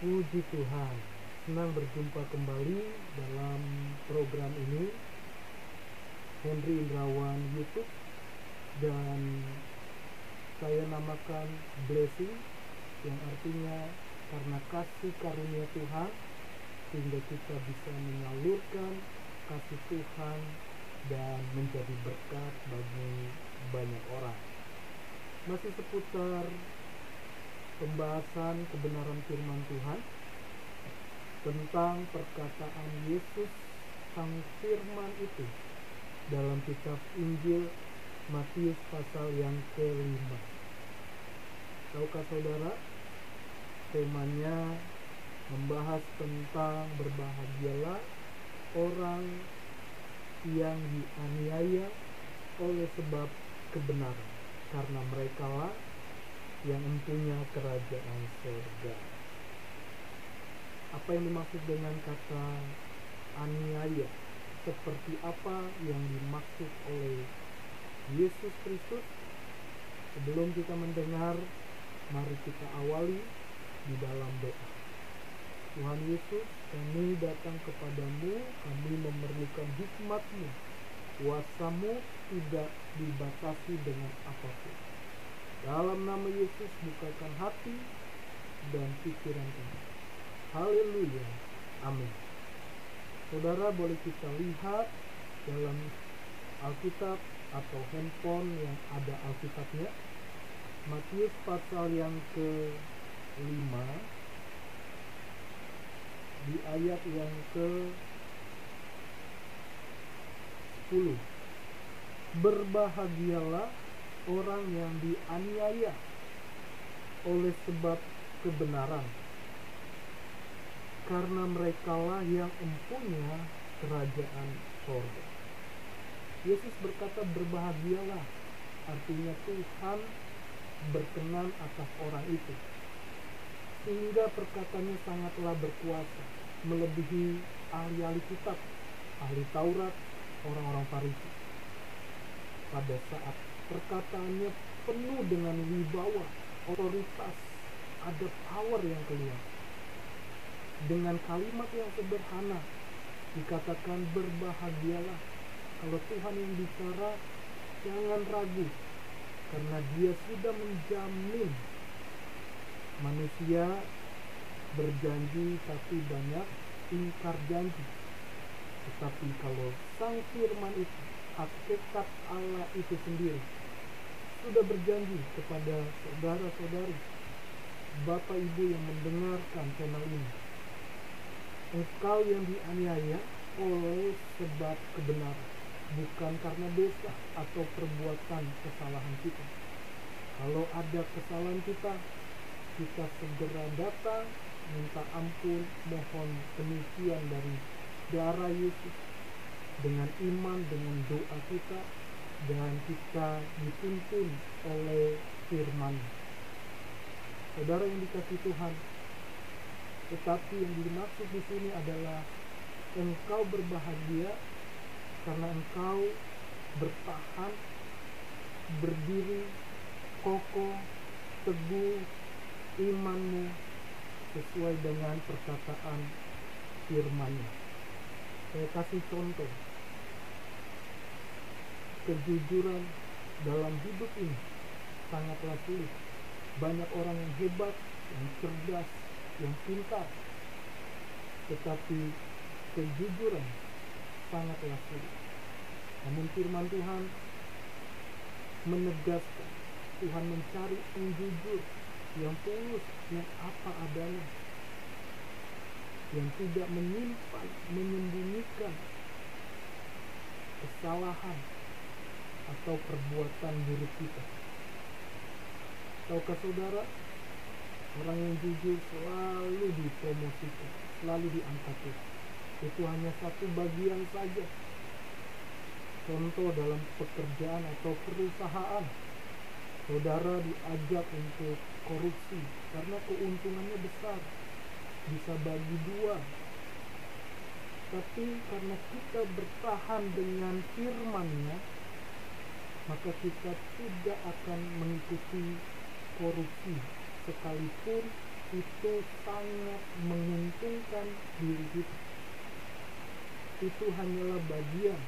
Puji Tuhan, senang berjumpa kembali dalam program ini. Henry Indrawan YouTube, dan saya namakan Blessing, yang artinya karena kasih karunia Tuhan sehingga kita bisa menyalurkan kasih Tuhan dan menjadi berkat bagi banyak orang. Masih seputar pembahasan kebenaran firman Tuhan tentang perkataan Yesus sang firman itu dalam kitab Injil Matius pasal yang ke-5. Tahukah saudara, temanya membahas tentang berbahagialah orang yang dianiaya oleh sebab kebenaran, karena merekalah yang mempunyai kerajaan surga. Apa yang dimaksud dengan kata aniaya? Seperti apa yang dimaksud oleh Yesus Kristus? Sebelum kita mendengar, mari kita awali di dalam doa. Tuhan Yesus, kami datang kepadamu, kami memerlukan hikmat-Mu. Kuasa-Mu tidak dibatasi dengan apapun. Dalam nama Yesus, bukakan hati dan pikiran kami. Haleluya. Amin. Saudara, boleh kita lihat dalam Alkitab atau handphone yang ada Alkitabnya, Matius pasal yang ke-5 di ayat yang ke-10. Berbahagialah orang yang dianiaya oleh sebab kebenaran, karena merekalah yang mempunyai kerajaan surga. Yesus berkata berbahagialah, artinya Tuhan berkenan atas orang itu, sehingga perkataannya sangatlah berkuasa, melebihi ahli-ahli kitab, ahli Taurat, orang-orang Farisi. Pada saat perkataannya penuh dengan wibawa, otoritas, ada power yang keluar. Dengan kalimat yang sederhana dikatakan berbahagialah. Kalau Tuhan yang bicara, jangan ragu, karena Dia sudah menjamin. Manusia berjanji tapi banyak ingkar janji. Tetapi kalau sang firman itu, hakikat Allah itu sendiri, sudah berjanji kepada saudara-saudari, Bapak Ibu yang mendengarkan channel ini, engkau yang dianiaya oleh sebab kebenaran, bukan karena dosa atau perbuatan kesalahan kita. Kalau ada kesalahan kita segera datang, minta ampun, mohon penyucian dari darah Yesus, dengan iman, dengan doa kita, dan kita dituntun oleh firman. Saudara yang dikasihi Tuhan, tetapi yang dimaksud di sini adalah engkau berbahagia karena engkau bertahan, berdiri kokoh, teguh imanmu sesuai dengan perkataan firman-Nya. Saya kasih contoh. Kejujuran dalam hidup ini sangatlah sulit. Banyak orang yang hebat, yang cerdas, yang pintar, tetapi kejujuran sangatlah sulit. Namun firman Tuhan menegaskan, Tuhan mencari yang jujur, yang tulus, yang apa adanya, yang tidak menyimpan, menyembunyikan kesalahan atau perbuatan buruk kita. Tahukah saudara, orang yang jujur selalu dipromosikan, selalu diangkat. Itu hanya satu bagian saja. Contoh dalam pekerjaan atau perusahaan, saudara diajak untuk korupsi karena keuntungannya besar, bisa bagi dua. Tapi karena kita bertahan dengan firman-Nya, maka kita tidak akan mengikuti korupsi, sekalipun itu sangat menguntungkan diri kita. Itu hanyalah bagian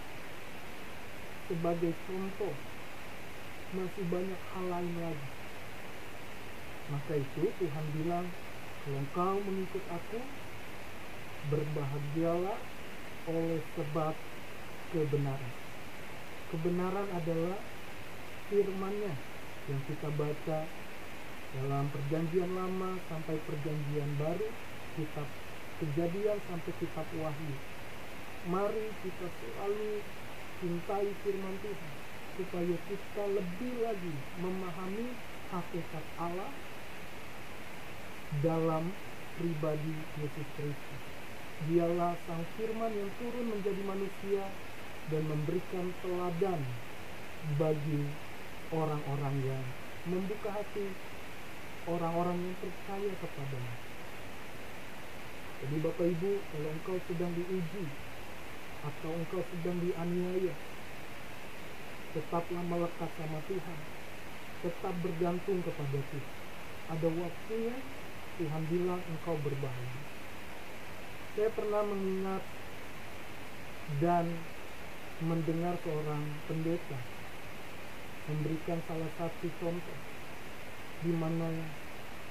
sebagai contoh, masih banyak hal lain lagi. Maka itu Tuhan bilang, kalau engkau mengikut aku, berbahagialah oleh sebab kebenaran. Kebenaran adalah firman-Nya yang kita baca dalam perjanjian lama sampai perjanjian baru, kitab Kejadian sampai kitab Wahyu. Mari kita selalu cintai firman Tuhan, supaya kita lebih lagi memahami hakikat Allah dalam pribadi Yesus Kristus. Dialah sang firman yang turun menjadi manusia dan memberikan teladan bagi orang-orang yang membuka hati, orang-orang yang percaya kepadanya. Jadi Bapak Ibu, kalau engkau sedang diuji atau engkau sedang dianiaya, tetaplah melekat sama Tuhan, tetap bergantung kepada Tuhan. Ada waktunya Tuhan bilang engkau berbahagia. Saya pernah mengingat dan mendengar seorang pendeta memberikan salah satu contoh di mana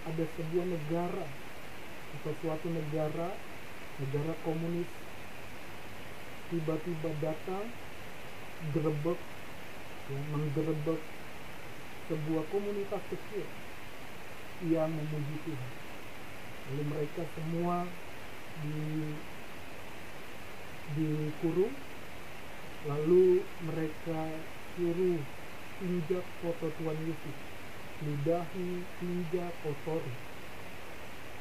ada sebuah negara atau suatu negara komunis tiba-tiba datang menggerebek sebuah komunitas kecil yang memuji Tuhan. Lalu mereka semua dikurung, lalu mereka suruh injak foto Tuhan Yesus, ludahi, injak, kotori.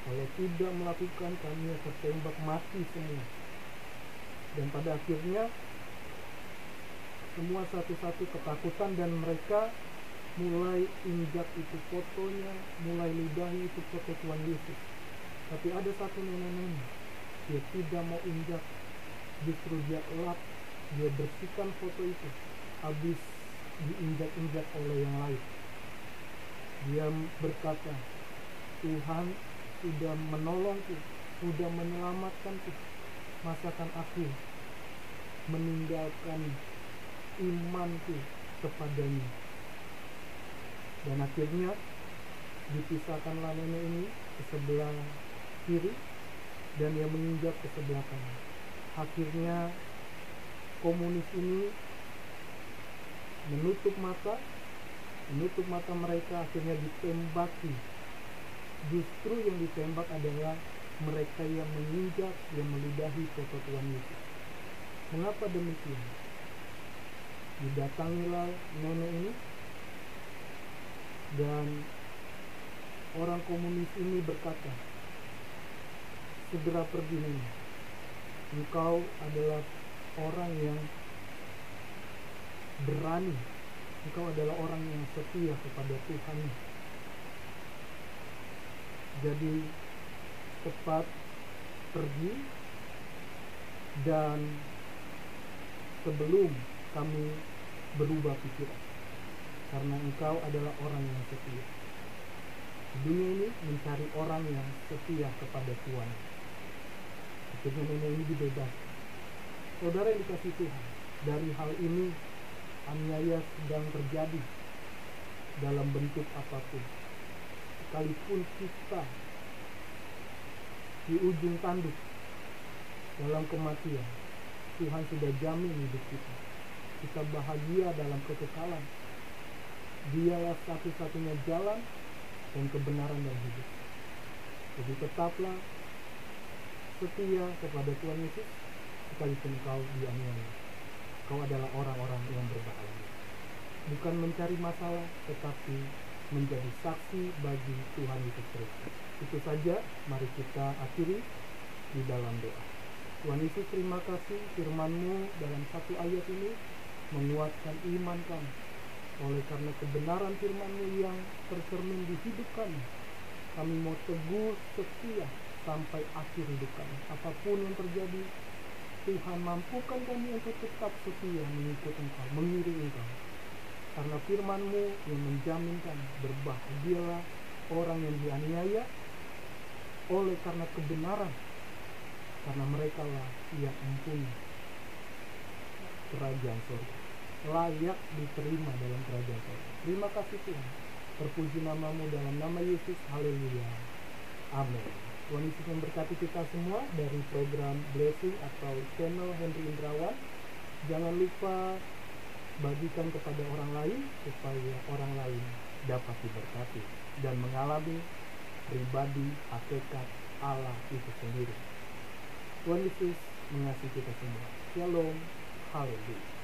Kalau tidak melakukan, kami akan tembak mati semua. Dan pada akhirnya semua satu-satu ketakutan dan mereka mulai injak itu fotonya, mulai ludahi itu foto Tuhan Yesus. Tapi ada satu nenek-nenek, dia tidak mau injak, justru dia elap, dia bersihkan foto itu, habis diinjak-injak oleh yang lain. Dia berkata, Tuhan sudah menolongku, sudah menyelamatkanku, masakan aku meninggalkan imanku kepadanya. Dan akhirnya dipisahkanlah nenek ini ke sebelah kiri dan dia menginjak ke sebelah kanan. Akhirnya komunis ini menutup mata mereka, akhirnya ditembaki. Justru yang ditembak adalah mereka yang menginjak, yang meludahi foto Tuhan Yesus. Mengapa demikian? Didatangilah nenek ini dan orang komunis ini berkata, segera pergi nenek, engkau adalah orang yang berani, engkau adalah orang yang setia kepada Tuhan. Jadi cepat pergi, dan sebelum kami berubah pikiran, karena engkau adalah orang yang setia. Dunia ini mencari orang yang setia kepada Tuhan. Akhirnya nenek ini dibebaskan. Saudara yang dikasihi Tuhan, dari hal ini aniaya sedang terjadi dalam bentuk apapun. Sekalipun kita di ujung tanduk dalam kematian, Tuhan sudah jamin hidup kita. Kita bahagia dalam kekekalan. Dialah satu-satunya jalan dan kebenaran dan hidup. Jadi tetaplah setia kepada Tuhan Yesus sekalipun kau dianiaya. Kau adalah orang-orang yang berbahagia. Bukan mencari masalah, tetapi menjadi saksi bagi Tuhan Yesus Kristus. Itu saja, mari kita akhiri di dalam doa. Tuhan Yesus, terima kasih firman-Mu dalam satu ayat ini menguatkan iman kami. Oleh karena kebenaran firman-Mu yang tercermin di hidup kami mau teguh setia sampai akhir hidup kami. Apapun yang terjadi, Tuhan mampukan kami untuk tetap setia mengikut Engkau, mengiring Engkau. Karena firman-Mu yang menjaminkan berbahagialah orang yang dianiaya oleh karena kebenaran, karena mereka lah yang mempunyai kerajaan surga, layak diterima dalam kerajaan surga. Terima kasih Tuhan, terpuji namamu dalam nama Yesus, haleluya, amin. Tuhan Yesus memberkati kita semua dari program Blessing atau channel Henry Indrawan. Jangan lupa bagikan kepada orang lain supaya orang lain dapat diberkati dan mengalami pribadi hakikat Allah itu sendiri. Tuhan Yesus mengasihi kita semua. Shalom, haleluya.